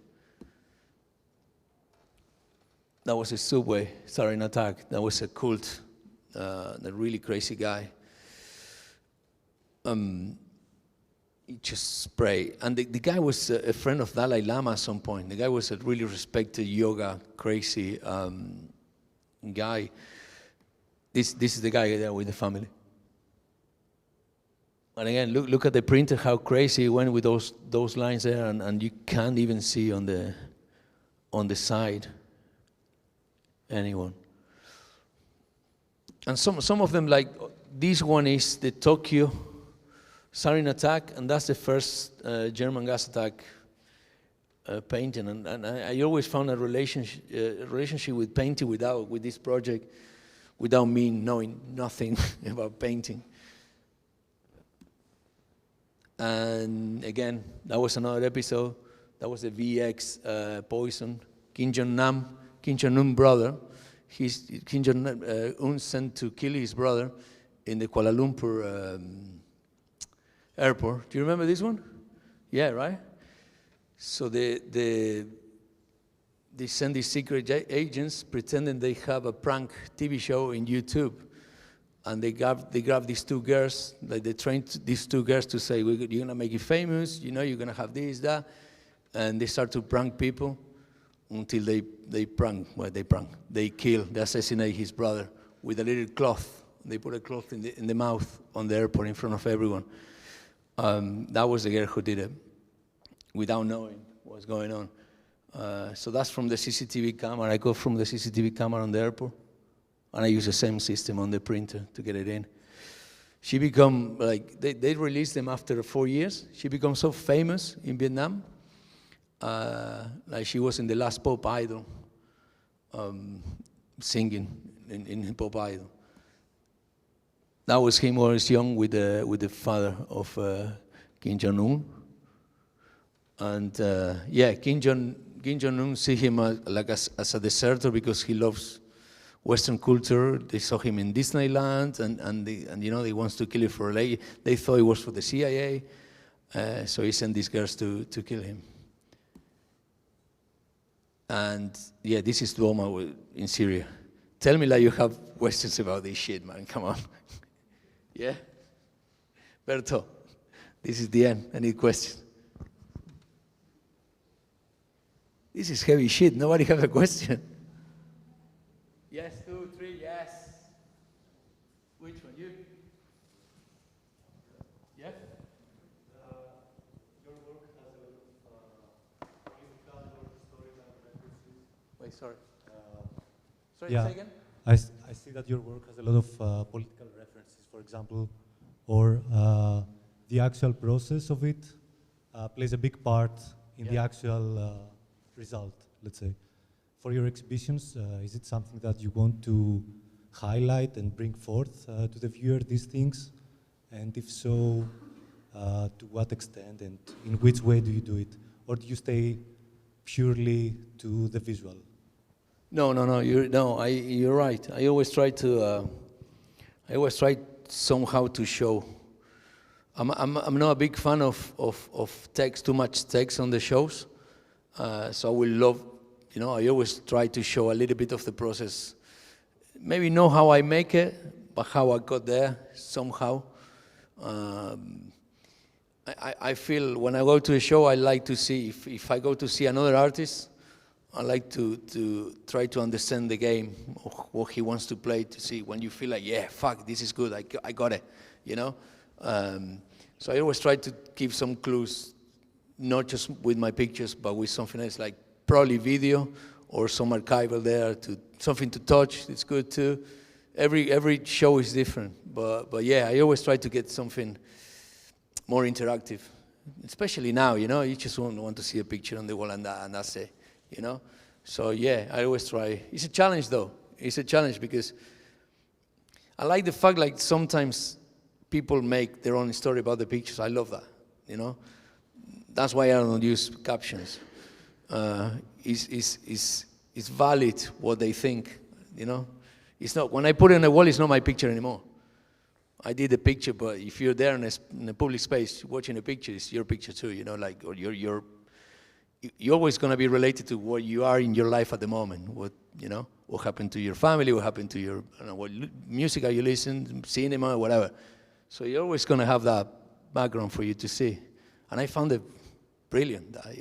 That was a subway sarin attack. That was a cult, the really crazy guy. He just sprayed. And the guy was a friend of Dalai Lama at some point. The guy was a really respected yoga, crazy guy. This is the guy there with the family. And again, look at the printer, how crazy he went with those lines there, and you can't even see on the side anyone. And some of them, like this one is the Tokyo sarin attack, and that's the first German gas attack painting. And I always found a relationship with painting with this project without me knowing nothing about painting. And again, that was another episode. That was the VX poison. Kim Jong-un brother. Kim Jong-un sent to kill his brother in the Kuala Lumpur airport. Do you remember this one? Yeah, right? So they send these secret agents pretending they have a prank TV show in YouTube. And they grab these two girls, like they trained these two girls to say, you're going to make you famous, you're going to have this, that. And they start to prank people until they assassinate his brother with a little cloth. They put a cloth in the mouth on the airport in front of everyone. That was the girl who did it without knowing what's going on. So that's from the CCTV camera. I got from the CCTV camera on the airport. And I use the same system on the printer to get it in. She become, they released them after 4 years. She became so famous in Vietnam. Like she was in the last Pop Idol, singing in Pop Idol. That was him when he was young with the father of Kim Jong-un. And Kim Jong-un see him as a deserter because he loves Western culture. They saw him in Disneyland, and they wants to kill him for they thought it was for the CIA, so he sent these girls to kill him. And yeah, this is Duomo in Syria. Tell me like you have questions about this shit, man. Come on. Yeah? Berto, this is the end. Any questions? This is heavy shit. Nobody have a question. Yes, 2, 3, yes. Which one? You? Yeah? Your work has a lot of political historical references. Wait, sorry. Sorry, Yeah. say again? I see that your work has a lot of political references, for example, or the actual process of it plays a big part in the actual result, let's say. For your exhibitions, is it something that you want to highlight and bring forth to the viewer, these things? And if so, to what extent and in which way do you do it? Or do you stay purely to the visual? No. You're right. I always try somehow to show. I'm not a big fan of text, too much text on the shows. So I will love, I always try to show a little bit of the process. Maybe not how I make it, but how I got there somehow. I feel when I go to a show, I like to see, if I go to see another artist, I like to try to understand the game, or what he wants to play, to see when you feel like, yeah, fuck, this is good, I got it, So I always try to give some clues, not just with my pictures, but with something else, like probably video or some archival there, something to touch. It's good too. Every show is different, but yeah, I always try to get something more interactive, especially now. You just want to see a picture on the wall and that's it. So yeah, I always try. It's a challenge though. It's a challenge because I like the fact like sometimes people make their own story about the pictures. I love that. That's why I don't use captions. It's valid what they think. It's not, when I put it on the wall, it's not my picture anymore. I did a picture, but if you're there in a public space watching a picture, it's your picture too. Or you're always going to be related to what you are in your life at the moment. What happened to your family, what happened to your, what music are you listening, cinema, whatever. So you're always going to have that background for you to see. And I found it brilliant, I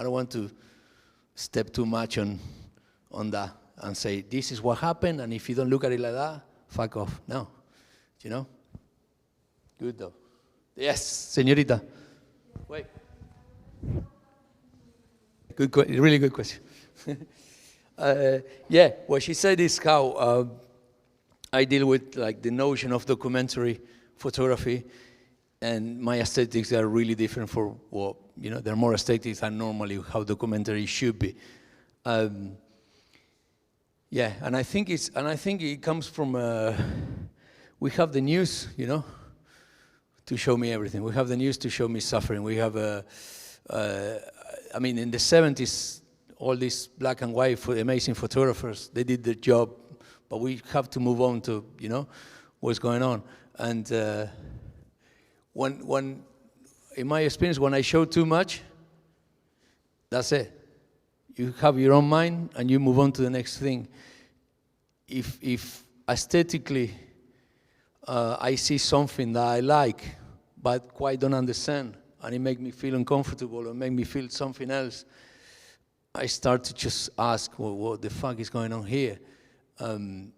don't want to step too much on that and say, this is what happened, and if you don't look at it like that, fuck off. No, Good though. Yes, señorita. Wait. Really good question. Yeah, what she said is how I deal with like the notion of documentary photography, and my aesthetics are really different for what they're more aesthetics than normally how documentary should be. Yeah, and I think it comes from we have the news, to show me everything. We have the news to show me suffering. We have in the 70s, all these black and white amazing photographers, they did their job, but we have to move on to, what's going on. And when in my experience, when I show too much, that's it. You have your own mind and you move on to the next thing. If aesthetically I see something that I like, but quite don't understand, and it makes me feel uncomfortable or make me feel something else, I start to just ask, well, what the fuck is going on here? And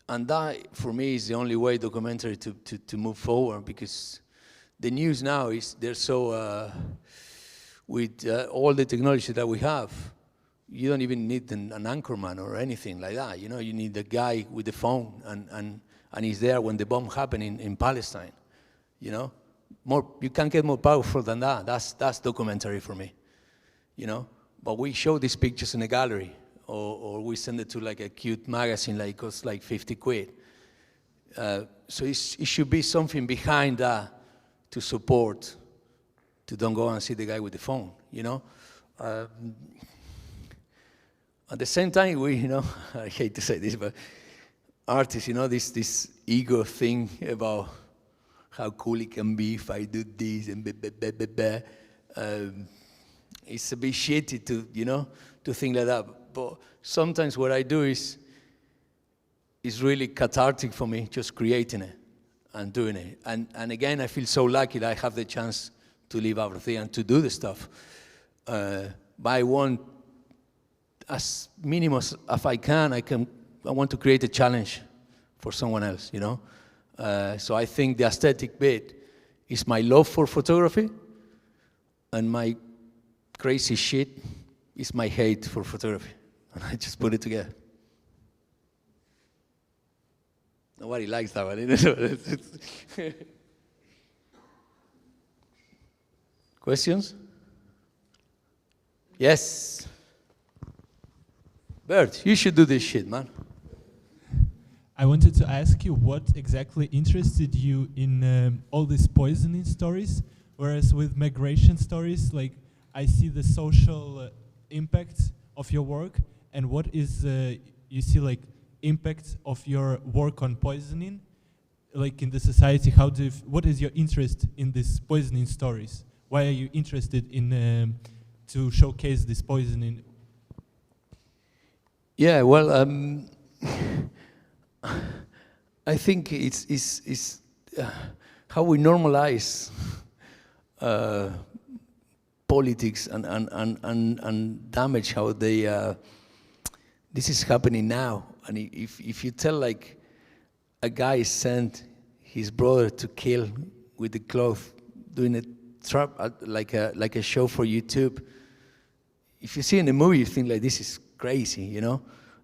that, for me, is the only way documentary to move forward, because the news now they're so, with all the technology that we have, you don't even need an anchorman or anything like that. You need the guy with the phone, and he's there when the bomb happened in Palestine. You can't get more powerful than that. That's documentary for me. But we show these pictures in a gallery, or we send it to like a cute magazine, like it costs like 50 quid. So it should be something behind that to support, to don't go and see the guy with the phone, At the same time, we, I hate to say this, but artists, this ego thing about how cool it can be if I do this and it's a bit shitty to think like that. But sometimes what I do is really cathartic for me, just creating it and doing it. And again, I feel so lucky that I have the chance to live out of there and to do the stuff. But I want, as minimum as I want to create a challenge for someone else, So I think the aesthetic bit is my love for photography, and my crazy shit is my hate for photography. And I just put it together. Nobody likes that one. Questions? Yes. Bert, you should do this shit, man. I wanted to ask you what exactly interested you in all these poisoning stories, whereas with migration stories, like I see the social impact of your work, and what is you see like impact of your work on poisoning, like in the society? What is your interest in these poisoning stories? Why are you interested in to showcase this poisoning? Yeah, well, I think it's how we normalize politics and damage how they. This is happening now, and if you tell like a guy sent his brother to kill with the cloth, doing a trap like a show for YouTube. If you see in the movie, you think like this is crazy,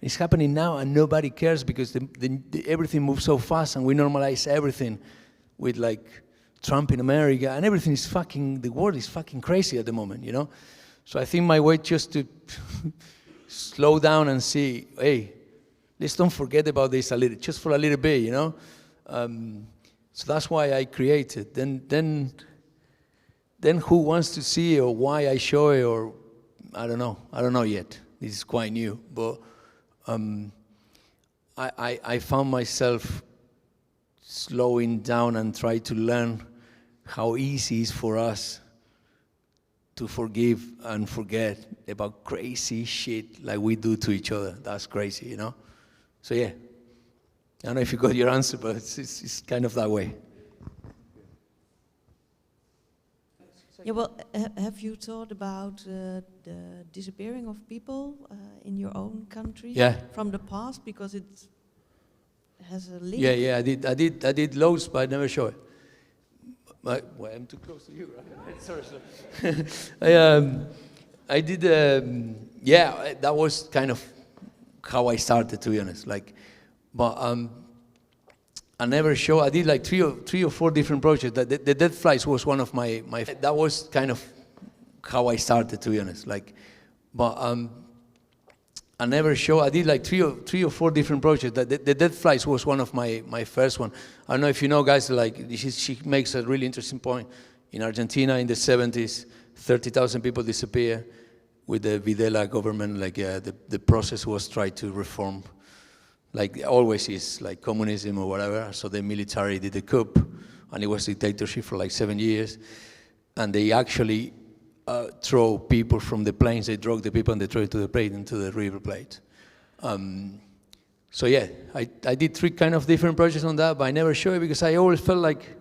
It's happening now, and nobody cares because everything moves so fast, and we normalize everything with like Trump in America, and everything is the world is fucking crazy at the moment, So I think my way just to slow down and see, hey, let's don't forget about this just for a little bit, So that's why I created. Then who wants to see or why I show it, or I don't know yet. This is quite new, but I found myself slowing down and try to learn how easy it is for us to forgive and forget about crazy shit like we do to each other. That's crazy, So yeah, I don't know if you got your answer, but it's kind of that way. Yeah, well, have you thought about the disappearing of people in your own country from the past, because it has a link? Yeah, I did loads, but I never show it. Well, I'm too close to you, right? Sorry. I did. That was kind of how I started, to be honest. But I never show. I did like three or four different projects. The Dead Flies was one of my. That was kind of how I started, to be honest. But I never show. I did like three or four different projects. The Dead Flies was one of my first one. I don't know if you know, guys. She makes a really interesting point. In Argentina, in the 70s, 30,000 people disappear with the Videla government. The process was try to reform. Like always is, like communism or whatever. So the military did a coup, and it was dictatorship for like 7 years. And they actually throw people from the planes. They drug the people and they throw it to the plate, into the River Plate. So yeah, I did three kind of different projects on that, but I never show it because I always felt like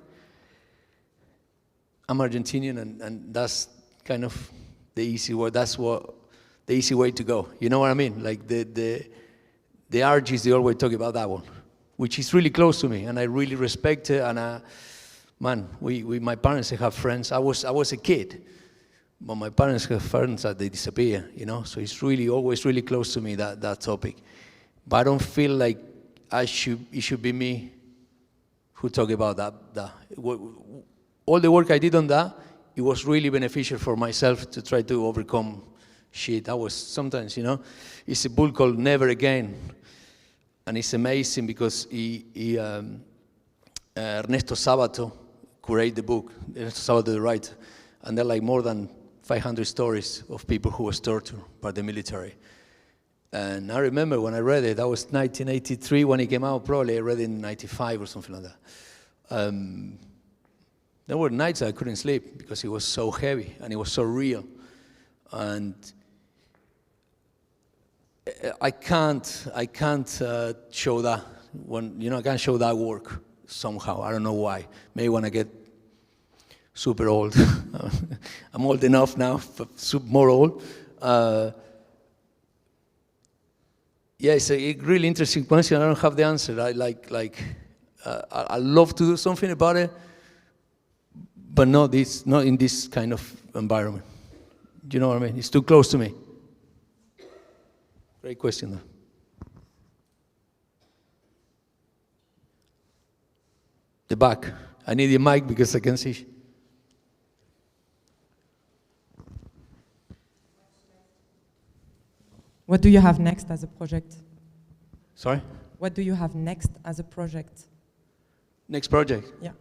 I'm Argentinian, and that's kind of the easy way. That's the easy way to go. You know what I mean? Like the RGs, they always talk about that one, which is really close to me, and I really respect it. And my parents have friends. I was a kid, but my parents have friends that they disappear. So it's really always really close to me, that topic. But I don't feel like it should be me who talk about that. All the work I did on that, it was really beneficial for myself to try to overcome shit. I was sometimes, it's a book called Never Again. And it's amazing because Ernesto Sabato curated the book, Ernesto Sabato, the writer, and there are like more than 500 stories of people who was tortured by the military. And I remember when I read it, that was 1983 when it came out, probably I read it in 95 or something like that. There were nights I couldn't sleep because it was so heavy and it was so real. And I can't show that I can't show that work somehow. I don't know why. Maybe when I get super old. I'm old enough now, but more old. Yeah, it's a really interesting question. I don't have the answer. I love to do something about it, but not in this kind of environment. Do you know what I mean? It's too close to me. Great question, though. The back. I need a mic because I can see. What do you have next as a project? Sorry? What do you have next as a project? Next project? Yeah.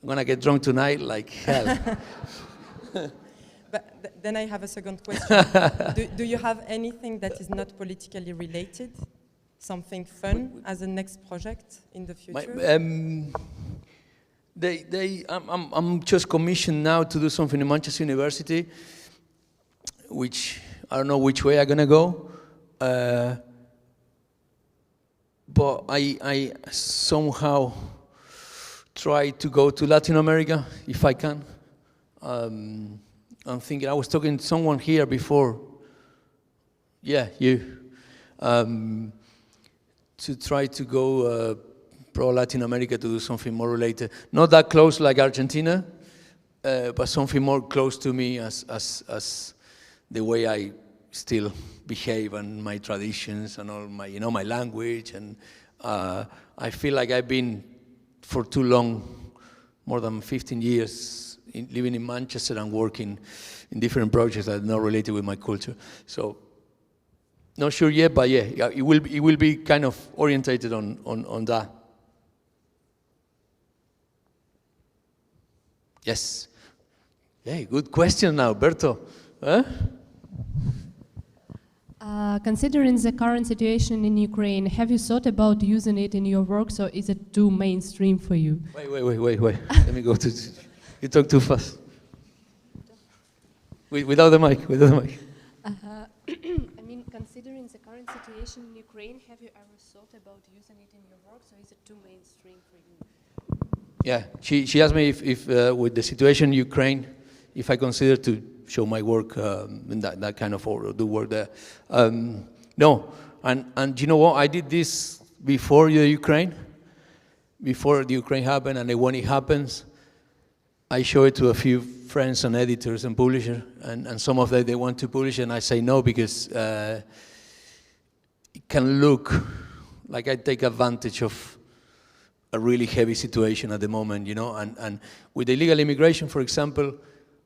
I'm gonna get drunk tonight like hell. But then I have a second question. Do you have anything that is not politically related? Something fun as a next project in the future? I'm just commissioned now to do something in Manchester University, which I don't know which way I'm gonna go. But I somehow try to go to Latin America if I can. I'm thinking, I was talking to someone here before, yeah, you, to try to go pro Latin America to do something more related. Not that close like Argentina, but something more close to me as the way I still behave and my traditions and all my, my language. And I feel like I've been for too long, more than 15 years, living in Manchester and working in different projects that are not related with my culture. So, not sure yet, but yeah, it will be kind of orientated on that. Yes. Hey, good question now, Berto. Huh? Considering the current situation in Ukraine, have you thought about using it in your work, or is it too mainstream for you? Wait. Let me go to... You talk too fast. Without the mic. I mean, considering the current situation in Ukraine, have you ever thought about using it in your work, or is it too mainstream for you? Yeah, she asked me if with the situation in Ukraine, if I consider to show my work in that kind of or do work there. No, and you know what? I did this before the Ukraine happened, and then when it happens, I show it to a few friends and editors and publishers, and some of them they want to publish, and I say no because it can look like I take advantage of a really heavy situation at the moment, and with illegal immigration, for example,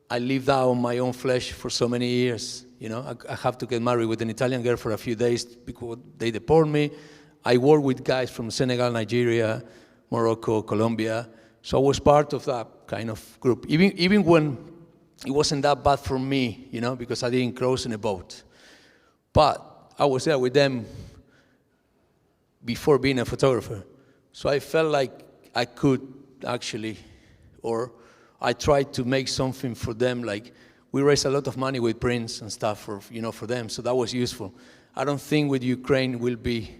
I lived out on my own flesh for so many years, I have to get married with an Italian girl for a few days because they deport me. I work with guys from Senegal, Nigeria, Morocco, Colombia, so I was part of that kind of group, even when it wasn't that bad for me, because I didn't cross in a boat. But I was there with them before being a photographer. So I felt like I could actually, or I tried to make something for them. Like we raised a lot of money with prints and stuff for them. So that was useful. I don't think with Ukraine will be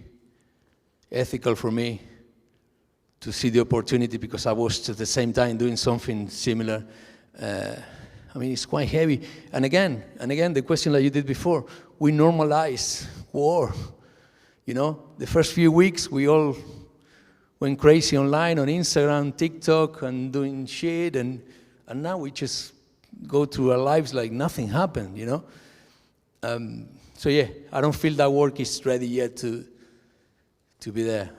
ethical for me to see the opportunity because I was at the same time doing something similar. I mean, it's quite heavy. And again, the question that you did before, we normalize war. The first few weeks we all went crazy online, on Instagram, TikTok, and doing shit, and now we just go through our lives like nothing happened, So yeah, I don't feel that work is ready yet to be there.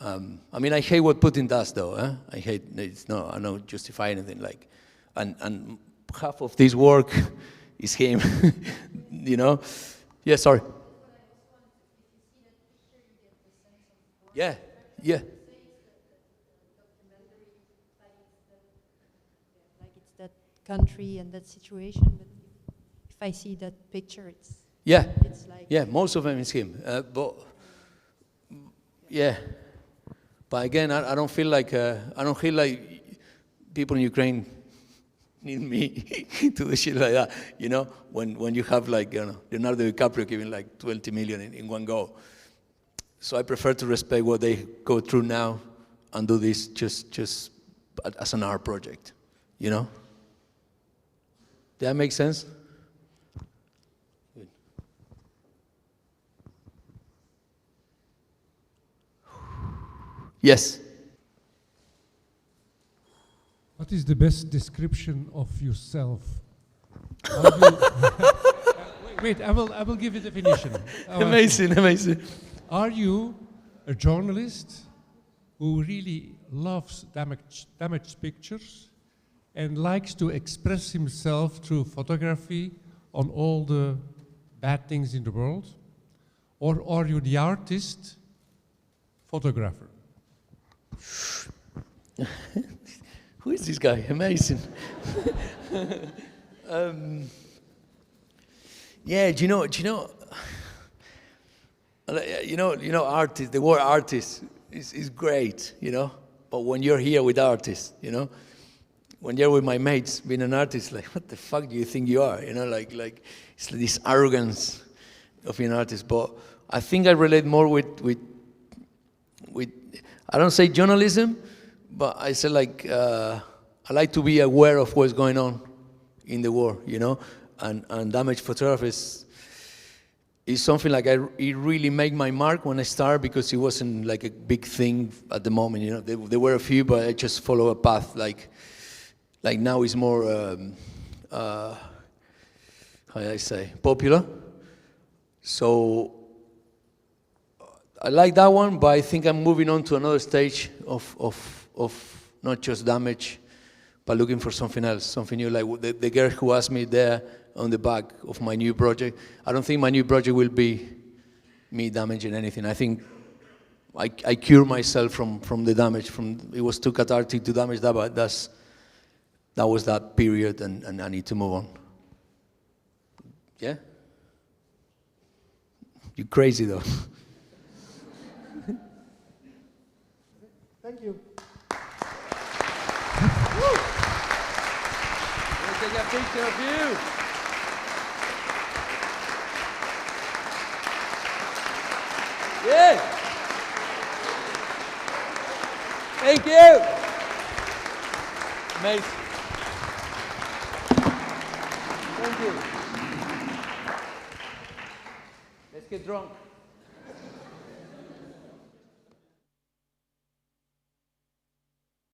I mean, I hate what Putin does, though. I hate it's not. I don't justify anything like, and half of this work is him, Yeah, sorry. Yeah. Like it's that country and that situation, but if I see that picture, it's Yeah, It's like yeah, most of them is him. But yeah, but again, I don't feel like people in Ukraine need me to do shit like that. You know, when you have like Leonardo DiCaprio giving like 20 million in one go. So I prefer to respect what they go through now and do this just as an art project. You know. Does that make sense? Yes. What is the best description of yourself? Are you wait, I will give you a definition. Amazing. Are you a journalist who really loves damaged pictures and likes to express himself through photography on all the bad things in the world? Or are you the artist photographer? Who is this guy? Amazing. Yeah, do you know, artist, the word artist is great, you know, but when you're here with artists, you know, when you're with my mates, being an artist, like, what the fuck do you think you are? You know, like it's this arrogance of being an artist, but I think I relate more with I don't say journalism, but I say like, I like to be aware of what's going on in the world, you know, and damage photography is something like it really made my mark when I started because it wasn't like a big thing at the moment, you know. There were a few, but I just follow a path. Like now it's more, how do I say, popular. So I like that one, but I think I'm moving on to another stage of not just damage, but looking for something else, something new. Like the girl who asked me there on the back of my new project, I don't think my new project will be me damaging anything. I think I cure myself from the damage. It was too cathartic to damage that, but that was that period, and I need to move on. Yeah? You're crazy though. Thank you. Let's take a picture of you. Yeah. Thank you. Amazing. Thank you. Let's get drunk.